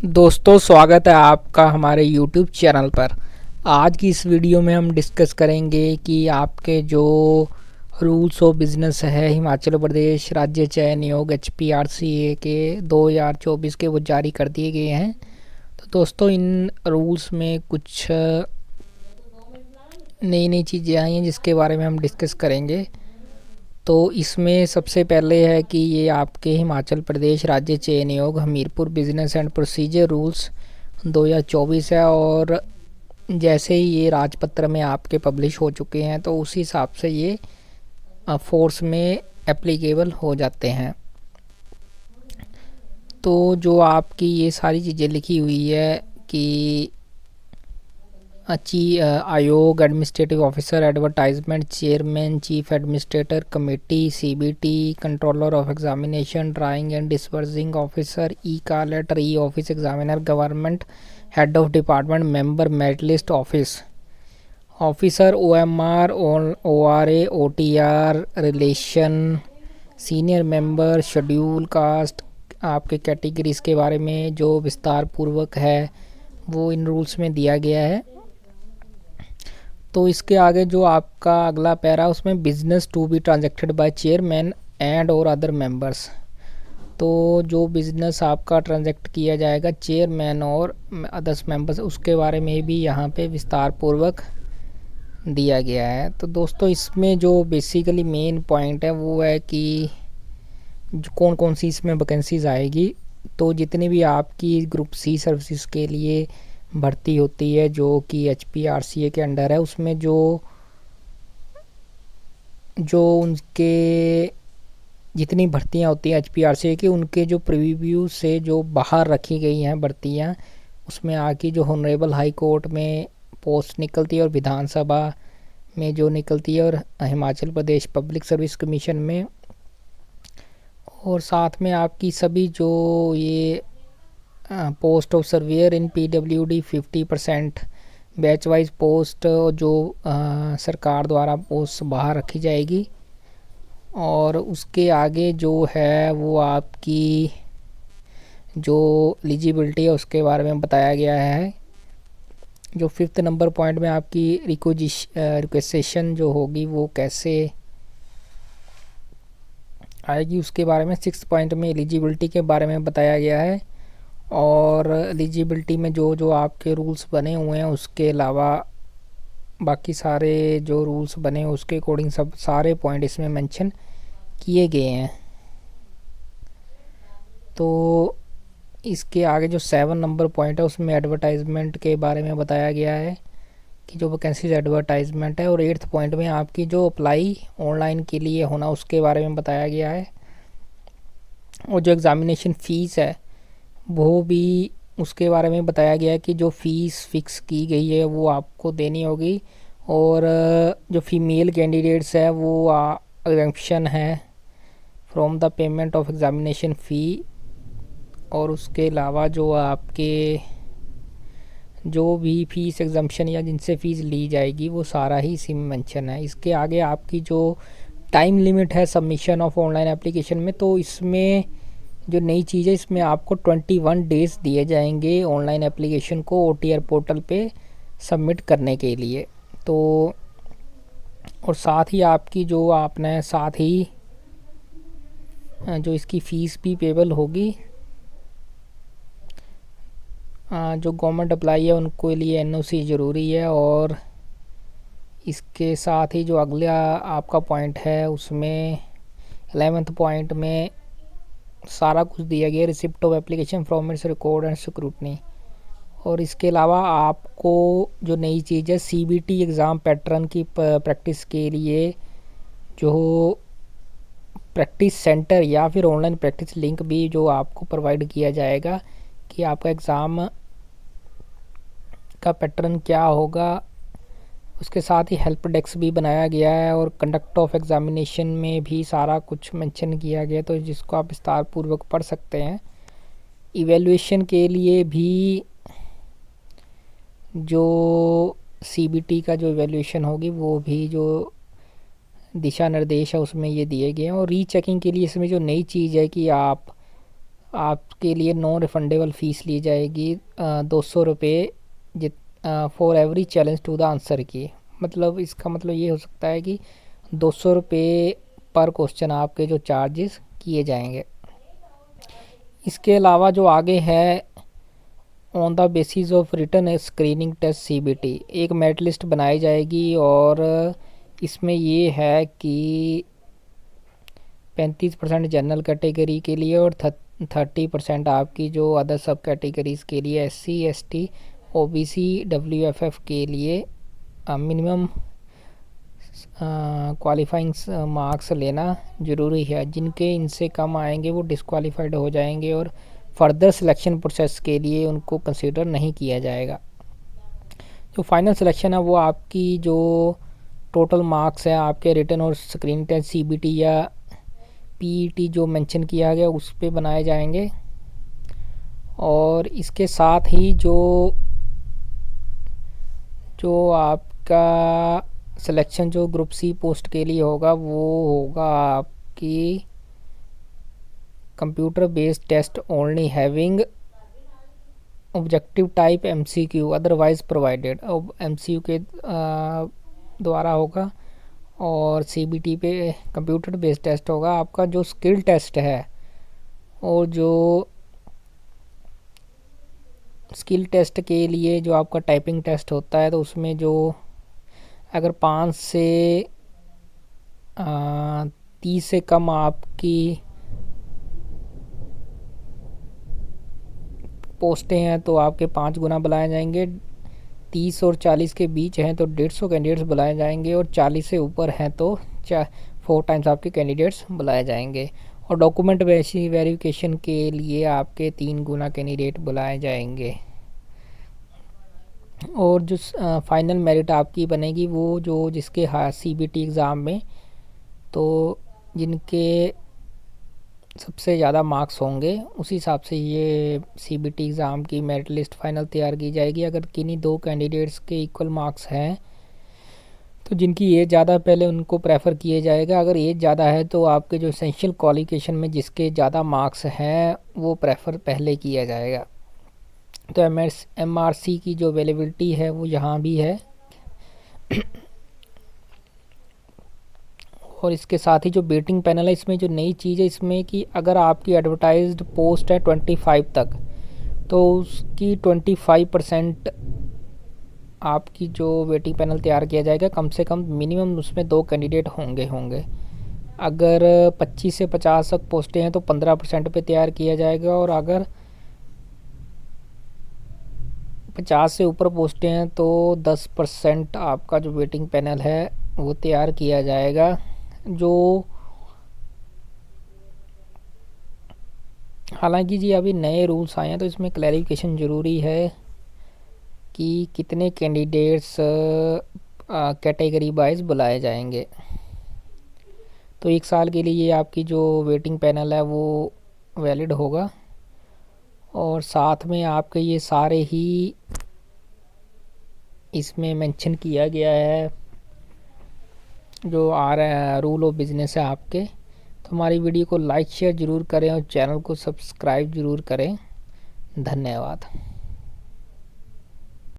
दोस्तों, स्वागत है आपका हमारे YouTube चैनल पर। आज की इस वीडियो में हम डिस्कस करेंगे कि आपके जो रूल्स ऑफ बिज़नेस है हिमाचल प्रदेश राज्य चयन नियोग HPRCA के 2024 के वो जारी कर दिए गए हैं। तो दोस्तों, इन रूल्स में कुछ नई नई चीज़ें आई हैं जिसके बारे में हम डिस्कस करेंगे। तो इसमें सबसे पहले है कि ये आपके हिमाचल प्रदेश राज्य चयन नियोग Hamirpur business and procedure rules 2024 है, और जैसे ही ये राजपत्र में आपके पब्लिश हो चुके हैं तो उसी हिसाब से ये फोर्स में एप्लीकेबल हो जाते हैं। तो जो आपकी ये सारी चीज़ें लिखी हुई है कि आयोग, administrative officer, advertisement chairman, chief administrator committee, CBT, controller of examination, drawing and disbursing officer, e collator, e office examiner, government head of department, member, merit list officer, OMR, ORA, OTR, relation, senior member, schedule caste, आपके categories के बारे में जो विस्तार पूर्वक है वो इन rules में दिया गया है। तो इसके आगे जो आपका अगला पैरा उसमें business to be transacted by chairman and और अदर मेंबर्स। तो जो बिज़नेस आपका ट्रांजेक्ट किया जाएगा चेयरमैन और अदर्स मेंबर्स, उसके बारे में भी यहाँ पे विस्तार पूर्वक दिया गया है। तो दोस्तों, इसमें जो बेसिकली मेन पॉइंट है वो है कि कौन कौन सी इसमें वैकेंसीज आएगी। तो जितनी भी आपकी ग्रुप C सर्विसेज के लिए भर्ती होती है जो कि HPRCA के अंडर है, उसमें जो उनके जितनी भर्तियां होती हैं HPRCA की, उनके जो प्रीव्यू से जो बाहर रखी गई हैं भर्तियां, उसमें आके जो ऑनरेबल हाई कोर्ट में पोस्ट निकलती है और विधानसभा में जो निकलती है और Himachal Pradesh public service commission में, और साथ में आपकी सभी जो ये post of surveyor in PWD 50% batch wise post जो सरकार द्वारा पोस्ट बाहर रखी जाएगी। और उसके आगे जो है वो आपकी जो एलिजिबिलिटी है उसके बारे में बताया गया है। जो 5th नंबर पॉइंट में आपकी रिक्वेस्टेशन जो होगी वो कैसे आएगी उसके बारे में 6th पॉइंट में एलिजिबिलिटी के बारे में बताया गया है। और एलिजिबिलिटी में जो जो आपके रूल्स बने हुए हैं उसके अलावा बाकी सारे जो रूल्स बने हैं उसके अकॉर्डिंग सब सारे पॉइंट इसमें मेंशन किए गए हैं। तो इसके आगे जो 7 नंबर पॉइंट है उसमें एडवर्टाइजमेंट के बारे में बताया गया है कि जो वैकेंसीज एडवर्टाइजमेंट है। और 8th पॉइंट में आपकी जो अप्लाई ऑनलाइन के लिए होना उसके बारे में बताया गया है। और जो एग्ज़ामिनेशन फ़ीस है वो भी उसके बारे में बताया गया है कि जो फ़ीस फ़िक्स की गई है वो आपको देनी होगी। और जो फीमेल कैंडिडेट्स है वो एग्जम्पशन है from the payment of examination fee. और उसके अलावा जो आपके जो भी फ़ीस एग्जम्पशन या जिनसे फ़ीस ली जाएगी वो सारा ही इसी में मेंशन है। इसके आगे आपकी जो टाइम लिमिट है सबमिशन ऑफ ऑनलाइन एप्लीकेशन में, तो इसमें जो नई चीज़ है इसमें आपको 21 डेज़ दिए जाएंगे ऑनलाइन एप्लीकेशन को OTR पोर्टल पे सबमिट करने के लिए। तो और साथ ही आपकी जो आपने साथ ही जो इसकी फ़ीस भी पेबल होगी, जो गवर्नमेंट अप्लाई है उनको लिए NOC ज़रूरी है। और इसके साथ ही जो अगला आपका पॉइंट है उसमें 11th पॉइंट में सारा कुछ दिया गया, receipt of application from its record and scrutiny. और इसके अलावा आपको जो नई चीज़ है CBT एग्ज़ाम पैटर्न की प्रैक्टिस के लिए जो प्रैक्टिस सेंटर या फिर ऑनलाइन प्रैक्टिस लिंक भी जो आपको प्रोवाइड किया जाएगा कि आपका एग्ज़ाम का पैटर्न क्या होगा। उसके साथ ही हेल्प डेस्क भी बनाया गया है और कंडक्ट ऑफ एग्ज़ामिनेशन में भी सारा कुछ मेंशन किया गया, तो जिसको आप विस्तार पूर्वक पढ़ सकते हैं। इवैल्यूएशन के लिए भी जो CBT का जो इवैल्यूएशन होगी वो भी जो दिशा निर्देश है उसमें ये दिए गए हैं। और रीचेकिंग के लिए इसमें जो नई चीज़ है कि आप आपके लिए नॉन रिफंडेबल फ़ीस ली जाएगी 200 रुपये जित for every challenge to the answer की। मतलब इसका मतलब ये हो सकता है कि 200 रुपये पर क्वेश्चन आपके जो चार्जेस किए जाएंगे। इसके अलावा जो आगे है, on the basis of written screening test CBT, एक मेरिट लिस्ट बनाई जाएगी और इसमें ये है कि 35% जनरल कैटेगरी के लिए और 30% आपकी जो अदर सब कैटेगरीज़ के लिए, SC ST OBC WFF के लिए मिनिमम क्वालिफाइंग मार्क्स लेना ज़रूरी है। जिनके इनसे कम आएंगे वो डिस्क्वालीफाइड हो जाएंगे और फर्दर सिलेक्शन प्रोसेस के लिए उनको कंसीडर नहीं किया जाएगा। जो फाइनल सिलेक्शन है वो आपकी जो टोटल मार्क्स है आपके रिटन और स्क्रीन टेस्ट CBT या PET जो मेंशन किया गया उस पे बनाए जाएंगे। और इसके साथ ही जो आपका सिलेक्शन जो ग्रुप C पोस्ट के लिए होगा वो होगा आपकी computer based test only having objective type MCQ otherwise provided. MCQ के द्वारा होगा और CBT पे कंप्यूटर बेस्ड टेस्ट होगा। आपका जो स्किल टेस्ट है और जो स्किल टेस्ट के लिए जो आपका टाइपिंग टेस्ट होता है तो उसमें जो अगर 5 से 30 से कम आपकी पोस्टें हैं तो आपके 5 गुना बुलाए जाएंगे। 30 और 40 के बीच हैं तो 150 कैंडिडेट्स बुलाए जाएंगे और 40 से ऊपर हैं तो 4 टाइम्स आपके कैंडिडेट्स बुलाए जाएंगे। और डॉक्यूमेंट वेरिफिकेशन के लिए आपके 3 गुना कैंडिडेट बुलाए जाएंगे। और जो फाइनल मेरिट आपकी बनेगी वो जो जिसके CBT एग्ज़ाम में तो जिनके सबसे ज़्यादा मार्क्स होंगे उसी हिसाब से ये CBT एग्ज़ाम की मेरिट लिस्ट फाइनल तैयार की जाएगी। अगर किन्हीं 2 कैंडिडेट्स के इक्वल मार्क्स हैं तो जिनकी एज ज़्यादा पहले उनको प्रेफर किया जाएगा। अगर एज ज़्यादा है तो आपके जो एसेंशियल क्वालिफिकेशन में जिसके ज़्यादा मार्क्स हैं वो प्रेफर पहले किया जाएगा। तो MRC की जो अवेलेबिलिटी है वो यहाँ भी है। और इसके साथ ही जो बेटिंग पैनल है इसमें जो नई चीज़ है इसमें कि अगर आपकी एडवर्टाइज्ड पोस्ट है 25 तक तो उसकी 25% आपकी जो वेटिंग पैनल तैयार किया जाएगा। कम से कम मिनिमम उसमें 2 कैंडिडेट होंगे। अगर 25 से 50 तक पोस्टें हैं तो 15% पे तैयार किया जाएगा और अगर 50 से ऊपर पोस्टें हैं तो 10% आपका जो वेटिंग पैनल है वो तैयार किया जाएगा। जो हालांकि जी अभी नए रूल्स आए हैं तो इसमें क्लैरिफिकेशन ज़रूरी है कि कितने कैंडिडेट्स कैटेगरी वाइज बुलाए जाएंगे। तो 1 साल के लिए ये आपकी जो वेटिंग पैनल है वो वैलिड होगा और साथ में आपके ये सारे ही इसमें मेंशन किया गया है जो आ रहा है रूल ऑफ बिज़नेस है आपके। तो हमारी वीडियो को लाइक शेयर ज़रूर करें और चैनल को सब्सक्राइब ज़रूर करें। धन्यवाद।